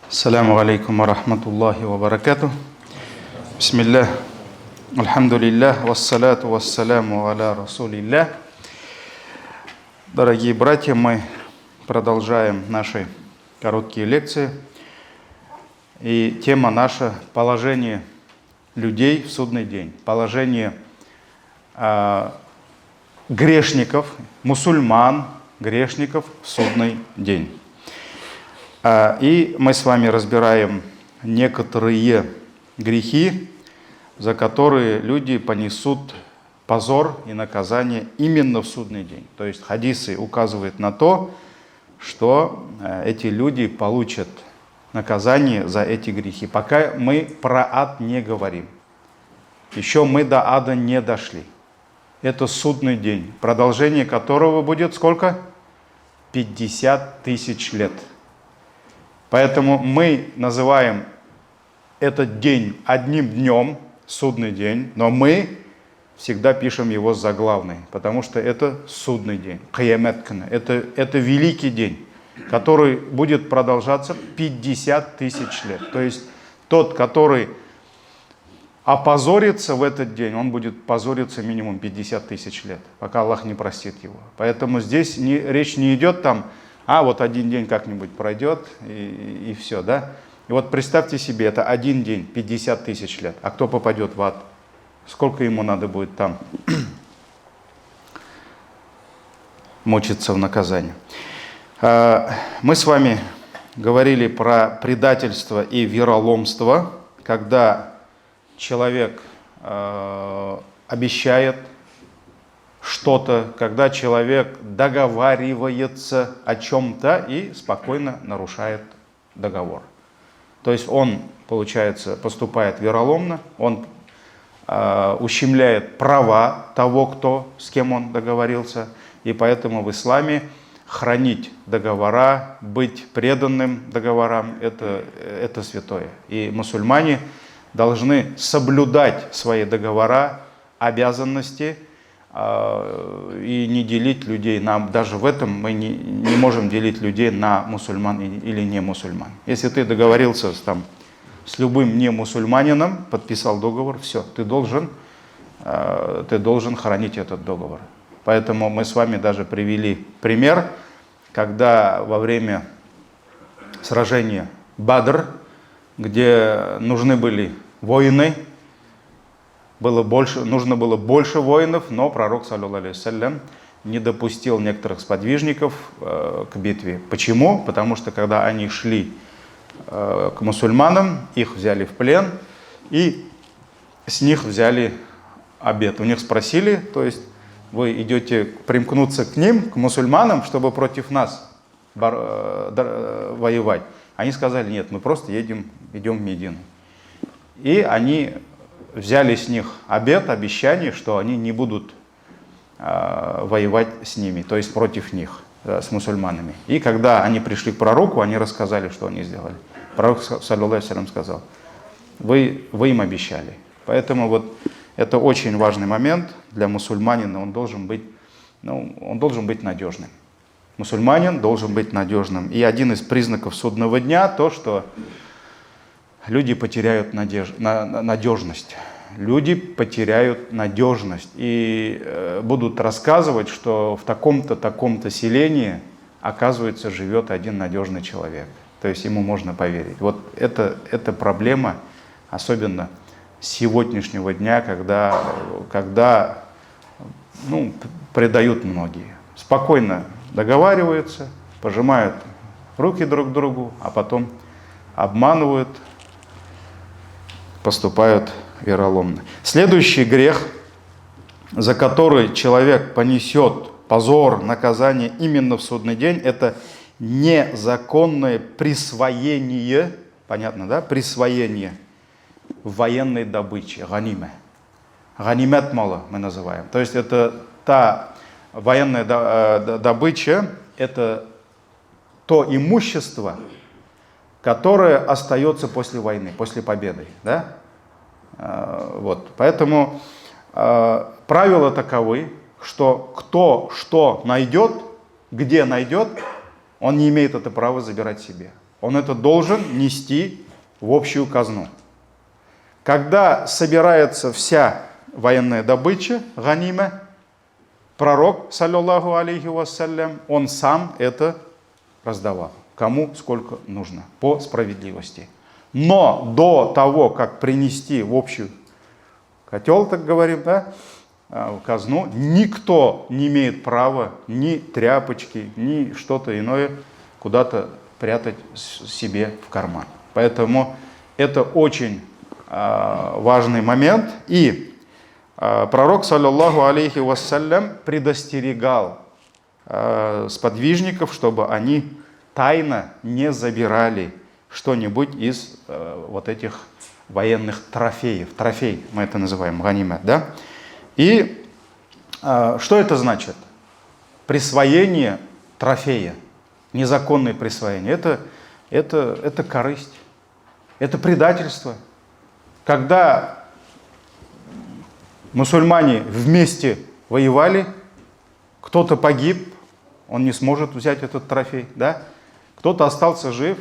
Ассаляму алейкум ва рахматуллахи ва баракатух. Бисмиллах, альхамдулиллах, вассаляту вассаляму аля расулиллах. Дорогие братья, мы продолжаем наши короткие лекции. И тема наша – положение людей в судный день. Положение грешников, мусульман, грешников в судный день. И мы с вами разбираем некоторые грехи, за которые люди понесут позор и наказание именно в судный день. То есть хадисы указывают на то, что эти люди получат наказание за эти грехи. Пока мы про ад не говорим. Еще мы до ада не дошли. Это судный день, продолжение которого будет сколько? 50 тысяч лет. Поэтому мы называем этот день одним днем, судный день, но мы всегда пишем его заглавный, потому что это судный день, киямет-кун, это великий день, который будет продолжаться 50 тысяч лет. То есть тот, который опозорится в этот день, он будет позориться минимум 50 тысяч лет, пока Аллах не простит его. Поэтому здесь речь не идет там, вот один день как-нибудь пройдет и все, да? И вот представьте себе, это один день, 50 тысяч лет. А кто попадет в ад? Сколько ему надо будет там мучиться в наказании? Мы с вами говорили про предательство и вероломство, когда человек обещает что-то, когда человек договаривается о чем-то и спокойно нарушает договор. То есть он, получается, поступает вероломно, он ущемляет права того, с кем он договорился, и поэтому в исламе хранить договора, быть преданным договорам – это святое. И мусульмане должны соблюдать свои договора, обязанности, и не делить людей даже в этом мы не можем делить людей на мусульман или не мусульман. Если ты договорился с любым не мусульманином, подписал договор, все, ты должен хранить этот договор. Поэтому мы с вами даже привели пример, когда во время сражения Бадр, где нужны были воины, нужно было больше воинов, но пророк, саллаллаху алейхи вассалям, не допустил некоторых сподвижников к битве. Почему? Потому что когда они шли к мусульманам, их взяли в плен и с них взяли обет. У них спросили, то есть вы идете примкнуться к ним, к мусульманам, чтобы против нас воевать. Они сказали, нет, мы просто идем в Медину. И они взяли с них обещание, что они не будут воевать с ними, то есть против них, с мусульманами. И когда они пришли к пророку, они рассказали, что они сделали. Пророк, саллаллаху алейхи вассалям, сказал, вы им обещали. Поэтому вот это очень важный момент для мусульманина, он должен быть надежным. Мусульманин должен быть надежным. И один из признаков судного дня то, что люди потеряют надежность. Люди потеряют надежность и будут рассказывать, что в таком-то селении, оказывается, живет один надежный человек. То есть ему можно поверить. Вот это проблема, особенно сегодняшнего дня, когда предают многие. Спокойно договариваются, пожимают руки друг другу, а потом обманывают, поступают вероломно. Следующий грех, за который человек понесет позор, наказание именно в судный день, это незаконное присвоение, понятно, да, присвоение военной добычи, ганиме. Ганимет мало мы называем. То есть это та военная добыча, это то имущество, которое остается после войны, после победы. Да? Вот. Поэтому правила таковы, что кто что найдет, где найдет, он не имеет это права забирать себе. он это должен нести в общую казну. Когда собирается вся военная добыча, ганима, пророк, саллаллаху алейхи вассалям, он сам это раздавал. Кому сколько нужно, по справедливости. Но до того, как принести в общую котел, так говорим, да, в казну, никто не имеет права ни тряпочки, ни что-то иное куда-то прятать себе в карман. Поэтому это очень важный момент. И пророк, саллаллаху алейхи вассалям, предостерегал сподвижников, чтобы они тайно не забирали что-нибудь из вот этих военных трофеев. Трофей, мы это называем, ганимат, да? И что это значит? Присвоение трофея, незаконное присвоение, это корысть, это предательство. Когда мусульмане вместе воевали, кто-то погиб, он не сможет взять этот трофей, да? Кто-то остался жив,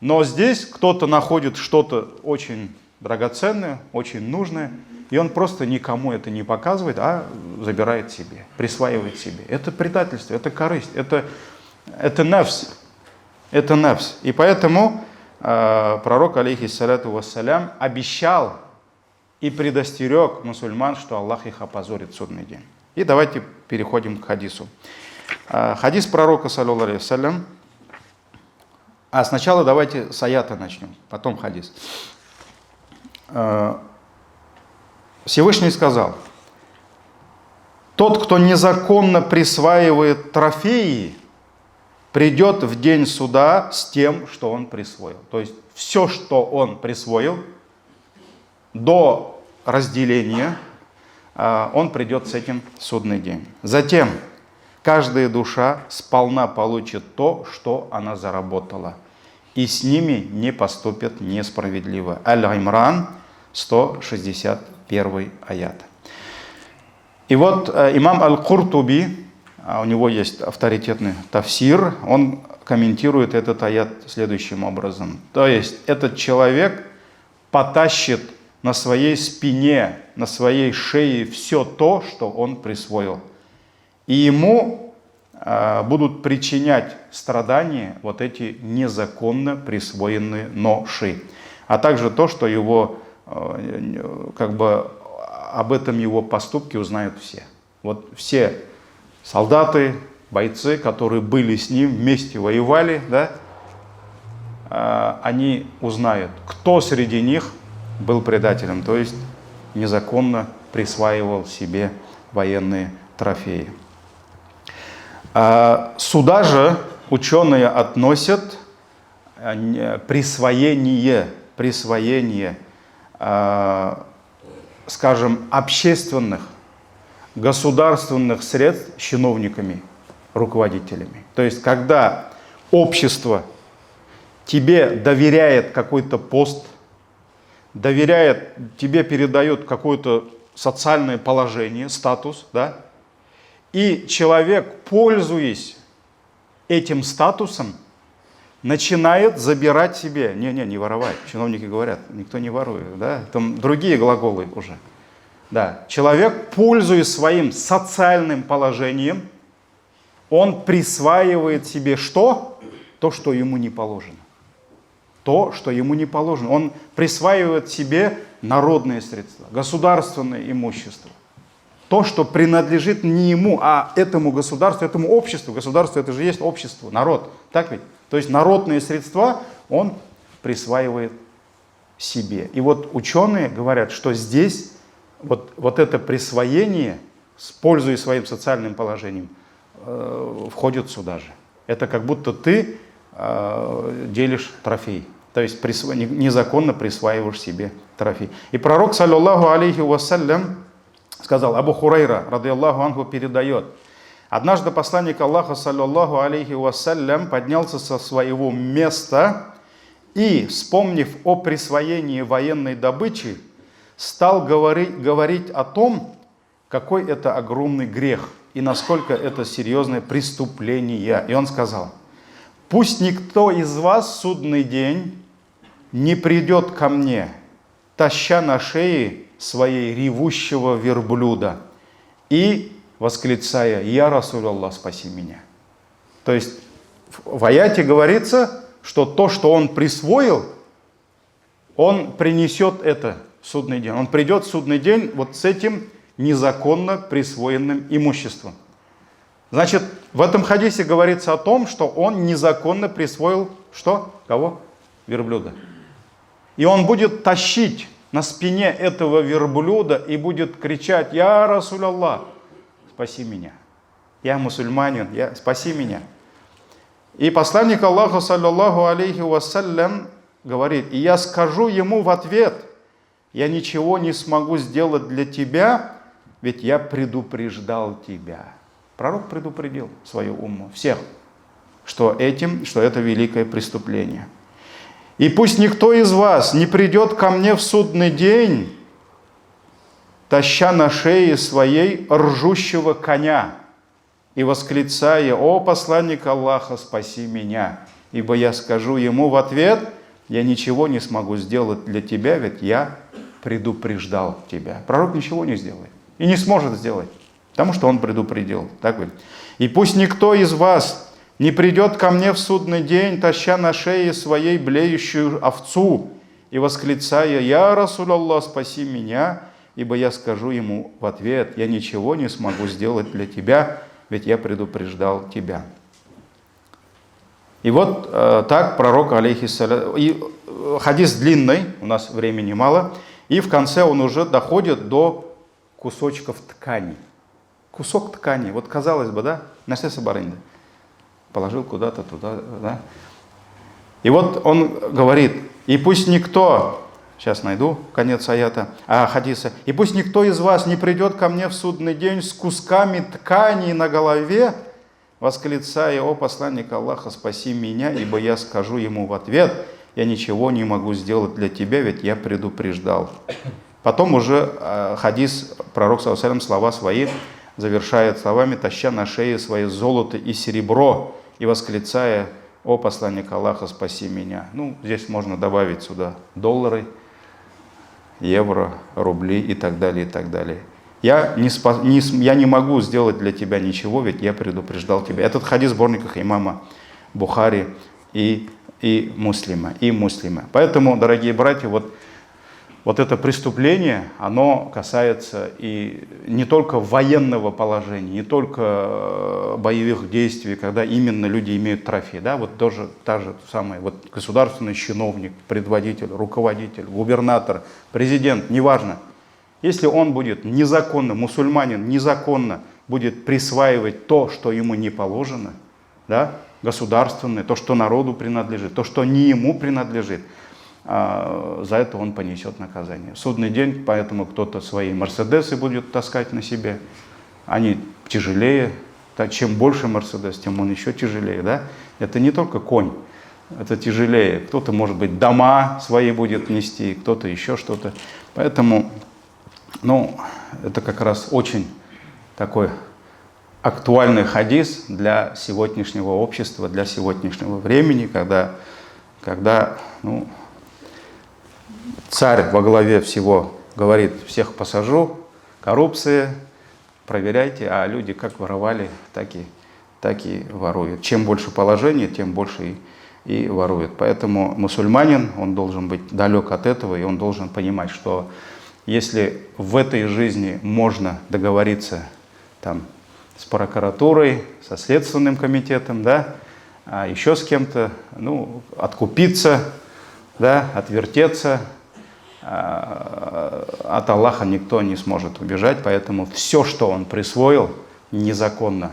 но здесь кто-то находит что-то очень драгоценное, очень нужное, и он просто никому это не показывает, а забирает себе, присваивает себе. Это предательство, это корысть, это нафс. Это нафс. И поэтому пророк, алейхиссаляту вассалям, обещал и предостерег мусульман, что Аллах их опозорит в судный день. И давайте переходим к хадису. Хадис пророка, саллаллаху алейхи вассалям. Сначала давайте с аята начнем, потом хадис. Всевышний сказал: тот, кто незаконно присваивает трофеи, придет в день суда с тем, что он присвоил. То есть все, что он присвоил, до разделения, он придет с этим в судный день. Затем каждая душа сполна получит то, что она заработала, и с ними не поступят несправедливо. Аль-Имран, 161 аят. И вот имам Аль-Куртуби, у него есть авторитетный тафсир, он комментирует этот аят следующим образом. То есть этот человек потащит на своей спине, на своей шее все то, что он присвоил. И ему будут причинять страдания вот эти незаконно присвоенные ноши, а также то, что его, как бы, об этом его поступке узнают все. Вот все солдаты, бойцы, которые были с ним, вместе воевали, да, они узнают, кто среди них был предателем, то есть незаконно присваивал себе военные трофеи. Сюда же ученые относят присвоение, скажем, общественных, государственных средств чиновниками, руководителями. То есть, когда общество тебе доверяет какой-то пост, доверяет, тебе передает какое-то социальное положение, статус, да, и человек, пользуясь этим статусом, начинает забирать себе, не воровать, чиновники говорят, никто не ворует, да, там другие глаголы уже. Да. Человек, пользуясь своим социальным положением, он присваивает себе что? То, что ему не положено. То, что ему не положено. Он присваивает себе народные средства, государственное имущество. То, что принадлежит не ему, а этому государству, этому обществу. Государство — это же есть общество, народ. Так ведь? То есть народные средства он присваивает себе. И вот ученые говорят, что здесь вот это присвоение, пользуясь своим социальным положением, входит сюда же. Это как будто ты делишь трофей. То есть незаконно присваиваешь себе трофей. И пророк, саллаллаху алейхи вассалям, сказал, Абу Хурайра, радийаллаху анху, передает: однажды посланник Аллаха, саллаллаху алейхи вассалям, поднялся со своего места и, вспомнив о присвоении военной добычи, стал говорить о том, какой это огромный грех и насколько это серьезное преступление. И он сказал: пусть никто из вас в судный день не придет ко мне, таща на шее своей ревущего верблюда и восклицая: «Я Расуль Аллах, спаси меня». То есть в аяте говорится, что то, что он присвоил, он принесет это в судный день. Он придет в судный день вот с этим незаконно присвоенным имуществом. Значит, в этом хадисе говорится о том, что он незаконно присвоил что? Кого? Верблюда. И он будет тащить на спине этого верблюда и будет кричать: «Я Расуль Аллах, спаси меня! Я мусульманин, спаси меня!» И посланник Аллаха, саллаллаху алейхи вассалям, говорит: «И я скажу ему в ответ: я ничего не смогу сделать для тебя, ведь я предупреждал тебя». Пророк предупредил свою умму, всех, что это великое преступление. «И пусть никто из вас не придет ко мне в судный день, таща на шее своей ржущего коня и восклицая: „О посланник Аллаха, спаси меня!“ Ибо я скажу ему в ответ: я ничего не смогу сделать для тебя, ведь я предупреждал тебя». Пророк ничего не сделает и не сможет сделать, потому что он предупредил. Так вот. «И пусть никто из вас не придет ко мне в судный день, таща на шее своей блеющую овцу и восклицая: „Я Расуль Аллах, спаси меня!“ Ибо я скажу ему в ответ: я ничего не смогу сделать для тебя, ведь я предупреждал тебя». И вот так пророк, алейхиссалям, и хадис длинный, у нас времени мало, и в конце он уже доходит до кусочков ткани. Кусок ткани, вот казалось бы, да, на все собарында. Положил куда-то туда, да. И вот он говорит: «И пусть никто», сейчас найду конец хадиса, «и пусть никто из вас не придет ко мне в судный день с кусками ткани на голове, восклицая: „О посланник Аллаха, спаси меня“, ибо я скажу ему в ответ: я ничего не могу сделать для тебя, ведь я предупреждал». Потом уже хадис, пророк, саллаллаху алейхи ва саллям, слова свои завершает словами: «Таща на шее свое золото и серебро и восклицая: „О посланник Аллаха, спаси меня“». Ну, здесь можно добавить сюда доллары, евро, рубли и так далее, и так далее. Я не могу сделать для тебя ничего, ведь я предупреждал тебя. Этот хадис в сборниках имама Бухари и Муслима. Поэтому, дорогие братья, вот это преступление, оно касается и не только военного положения, не только боевых действий, когда именно люди имеют трофей, да, вот тоже та же самая, вот государственный чиновник, предводитель, руководитель, губернатор, президент, неважно. Если он будет незаконно, мусульманин незаконно будет присваивать то, что ему не положено, да, государственное, то, что народу принадлежит, то, что не ему принадлежит, за это он понесет наказание. В судный день, поэтому кто-то свои мерседесы будет таскать на себе, они тяжелее, чем больше мерседес, тем он еще тяжелее, да? Это не только конь, это тяжелее. Кто-то, может быть, дома свои будет нести, кто-то еще что-то. Поэтому, это как раз очень такой актуальный хадис для сегодняшнего общества, для сегодняшнего времени, когда царь во главе всего говорит: всех посажу, коррупция, проверяйте, а люди как воровали, так и воруют. Чем больше положения, тем больше и воруют. Поэтому мусульманин, он должен быть далек от этого, и он должен понимать, что если в этой жизни можно договориться с прокуратурой, со следственным комитетом, да, а еще с кем-то, откупиться, да, отвертеться, от Аллаха никто не сможет убежать, поэтому все, что он присвоил незаконно,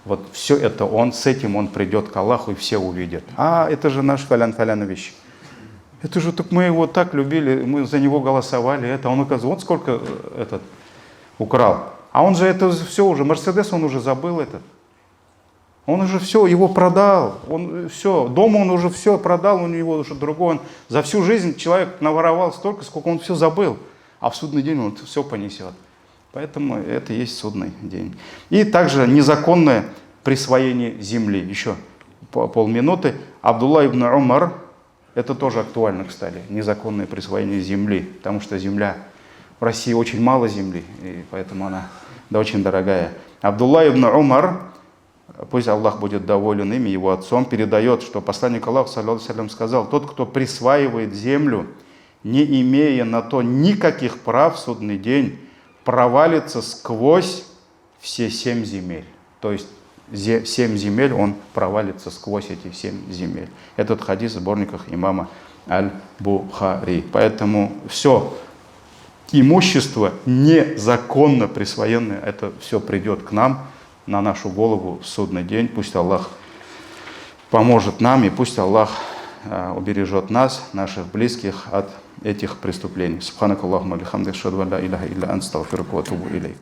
вот все это с этим он придет к Аллаху, и все увидят. Это же наш Фалянович. Это же мы его так любили, мы за него голосовали, он, оказывается, вот сколько украл. А он же это все уже, Мерседес он уже забыл этот. Он уже все, его продал, дома он уже все продал, у него уже другой. Он за всю жизнь человек наворовал столько, сколько он все забыл, а в судный день он все понесет. Поэтому это и есть судный день. И также незаконное присвоение земли. Еще полминуты. Абдулла ибн Умар, это тоже актуально, кстати, незаконное присвоение земли, потому что земля, в России очень мало земли, и поэтому она очень дорогая. Абдулла ибн Умар, пусть Аллах будет доволен им и его отцом, передает, что посланник Аллаха, саллаллаху алейхи ва саллям, сказал: тот, кто присваивает землю, не имея на то никаких прав, в судный день провалится сквозь все 7 земель. То есть 7 земель он провалится сквозь эти 7 земель. Этот хадис в сборниках имама Аль-Бухари. Поэтому все имущество незаконно присвоенное, это все придет к нам, на нашу голову в судный день. Пусть Аллах поможет нам, и пусть Аллах убережет нас, наших близких, от этих преступлений. Субханакаллахумма бихамдик, ашхаду ан ла иляха илля анта, астагфирука ва атубу илейк.